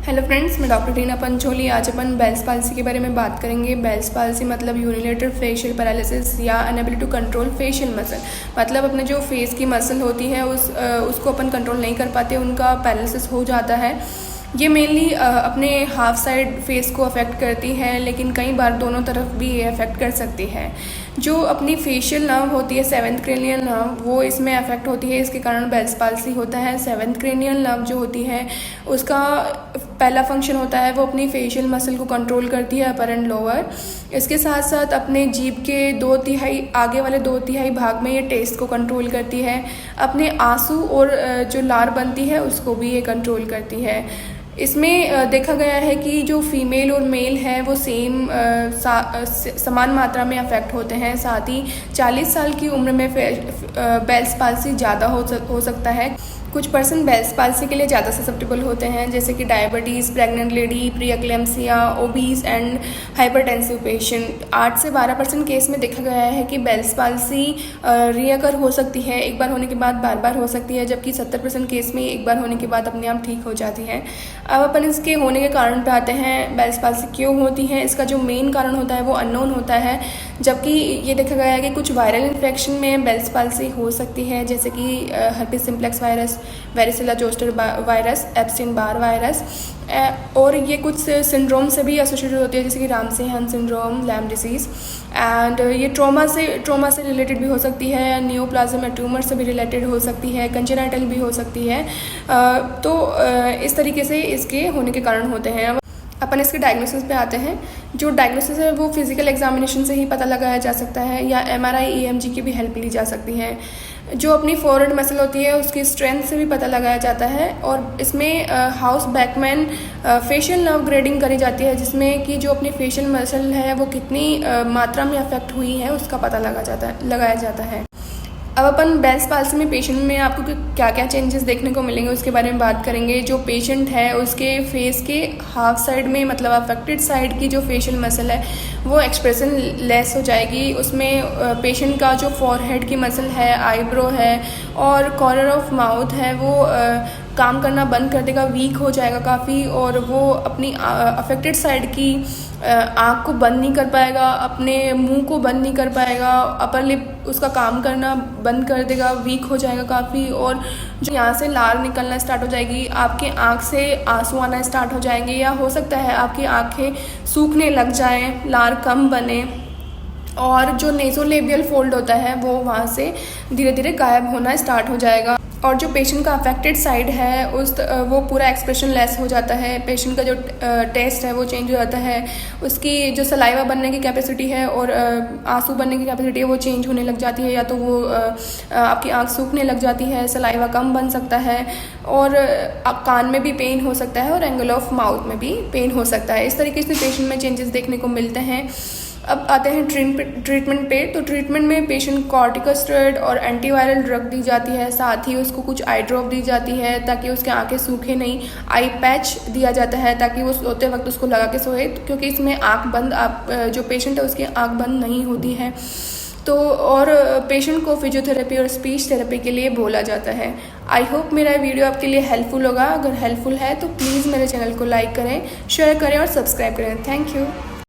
Hello friends, मैं doctor टीना पंचोली। आज अपन Bell's palsy के बारे में बात करेंगे। बेल्स पाल्सी मतलब यूनिलेटरल फेशियल पैरालिसिस या अनएबिलिटी टू कंट्रोल फेशियल मसल। मतलब अपने जो फेस की मसल होती है उसको अपन कंट्रोल नहीं कर पाते, उनका पैरालिसिस हो जाता है। ये मेनली अपने हाफ साइड फेस को अफेक्ट करती है, लेकिन कई बार दोनों तरफ भी ये अफेक्ट कर सकती है। जो अपनी फेशियल नर्व होती है, सेवेंथ क्रेनियल नर्व, वो इसमें अफेक्ट होती है। इसके कारण बेल्स पाल्सी होता है। सेवेंथ क्रेनियल नर्व जो होती है उसका पहला फंक्शन होता है वो अपनी फेशियल मसल को कंट्रोल करती है, अपर एंड लोअर। इसके साथ साथ अपने जीभ के 2/3 आगे वाले 2/3 भाग में ये टेस्ट को कंट्रोल करती है। अपने आंसू और जो लार बनती है उसको भी ये कंट्रोल करती है। इसमें देखा गया है कि जो फीमेल और मेल है वो समान मात्रा में अफेक्ट होते हैं। साथ ही 40 साल की उम्र में बेल्स पाल्सी ज़्यादा हो सकता है। कुछ पर्सन बेल्स पाल्सी के लिए ज़्यादा ससेप्टेबल होते हैं, जैसे कि diabetes, pregnant lady, pre eclampsia, obese and hypertensive patient. 8 से 12% केस में देखा गया है कि बेल्स पाल्सी रिअकर हो सकती है। एक बार होने के बाद बार बार हो सकती है, जबकि 70% केस में एक बार होने के बाद अपने आप ठीक हो जाती है। अब अपन इसके होने के कारण पे आते हैं। बेल्स पाल्सी क्यों होती है? इसका जो मेन कारण होता है वो अननोन होता है, जबकि ये देखा गया है कि कुछ वायरल इन्फेक्शन में बेल्स पाल्सी हो सकती है, जैसे कि herpes simplex virus, varicella zoster virus, Epstein Barr virus. और ये कुछ सिंड्रोम से भी एसोसिएटेड होती है, जैसे कि Ramsay Hunt syndrome, Lyme disease. And ये ट्रॉमा से रिलेटेड भी हो सकती है, नियोप्लाज्म या ट्यूमर से भी रिलेटेड हो सकती है, कंजेनाइटल भी हो सकती है। तो इस तरीके से इसके होने के कारण होते हैं। अपन इसके डायग्नोसिस पे आते हैं। जो डायग्नोसिस है वो फिजिकल एग्जामिनेशन से ही पता लगाया जा सकता है, या MRI EMG की भी हेल्प ली जा सकती है। जो अपनी फोरहेड मसल होती है उसकी स्ट्रेंथ से भी पता लगाया जाता है। और इसमें house Beckmann facial nerve grading करी जाती है, जिसमें कि जो अपनी फेशियल मसल है वो कितनी मात्रा में अफेक्ट हुई है उसका पता लगाया जाता है। अब अपन बेल्स पाल्सी में पेशेंट में आपको क्या क्या चेंजेस देखने को मिलेंगे उसके बारे में बात करेंगे। जो पेशेंट है उसके फेस के हाफ साइड में, मतलब अफेक्टेड साइड की जो फेशियल मसल है वो एक्सप्रेशन लेस हो जाएगी। उसमें पेशेंट का जो फॉरहेड की मसल है, आईब्रो है और कॉर्नर ऑफ माउथ है वो काम करना बंद कर देगा, वीक हो जाएगा काफ़ी। और वो अपनी अफेक्टेड साइड की आँख को बंद नहीं कर पाएगा, अपने मुंह को बंद नहीं कर पाएगा, अपर लिप उसका काम करना बंद कर देगा, वीक हो जाएगा काफ़ी। और जो यहाँ से लार निकलना स्टार्ट हो जाएगी, आपके आँख से आंसू आना स्टार्ट हो जाएंगे, या हो सकता है आपकी आँखें सूखने लग जाएं, लार कम बने। और जो नेज़ोलेबियल फोल्ड होता है वो वहाँ से धीरे धीरे गायब होना स्टार्ट हो जाएगा। और जो पेशेंट का अफेक्टेड साइड है वो पूरा एक्सप्रेशन लेस हो जाता है। पेशेंट का जो टेस्ट है वो चेंज हो जाता है, उसकी जो सलाइवा बनने की कैपेसिटी है और आंसू बनने की कैपेसिटी है वो चेंज होने लग जाती है, या तो वो आपकी आंख सूखने लग जाती है, सलाइवा कम बन सकता है, और कान में भी पेन हो सकता है और एंगल ऑफ माउथ में भी पेन हो सकता है। इस तरीके से पेशेंट में चेंजेस देखने को मिलते हैं। अब आते हैं ट्रीटमेंट पे। तो ट्रीटमेंट में पेशेंट कॉर्टिकोस्टेरॉइड और एंटीवायरल ड्रग दी जाती है, साथ ही उसको कुछ आई ड्रॉप दी जाती है ताकि उसके आंखें सूखे नहीं। आई पैच दिया जाता है ताकि वो सोते वक्त उसको लगा के सोए, क्योंकि इसमें आँख बंद जो पेशेंट है उसकी आँख बंद नहीं होती है। तो और पेशेंट को फिजियोथेरेपी और स्पीच थेरेपी के लिए बोला जाता है। आई होप मेरा वीडियो आपके लिए हेल्पफुल होगा। अगर हेल्पफुल है तो प्लीज़ मेरे चैनल को लाइक करें, शेयर करें और सब्सक्राइब करें। Thank you.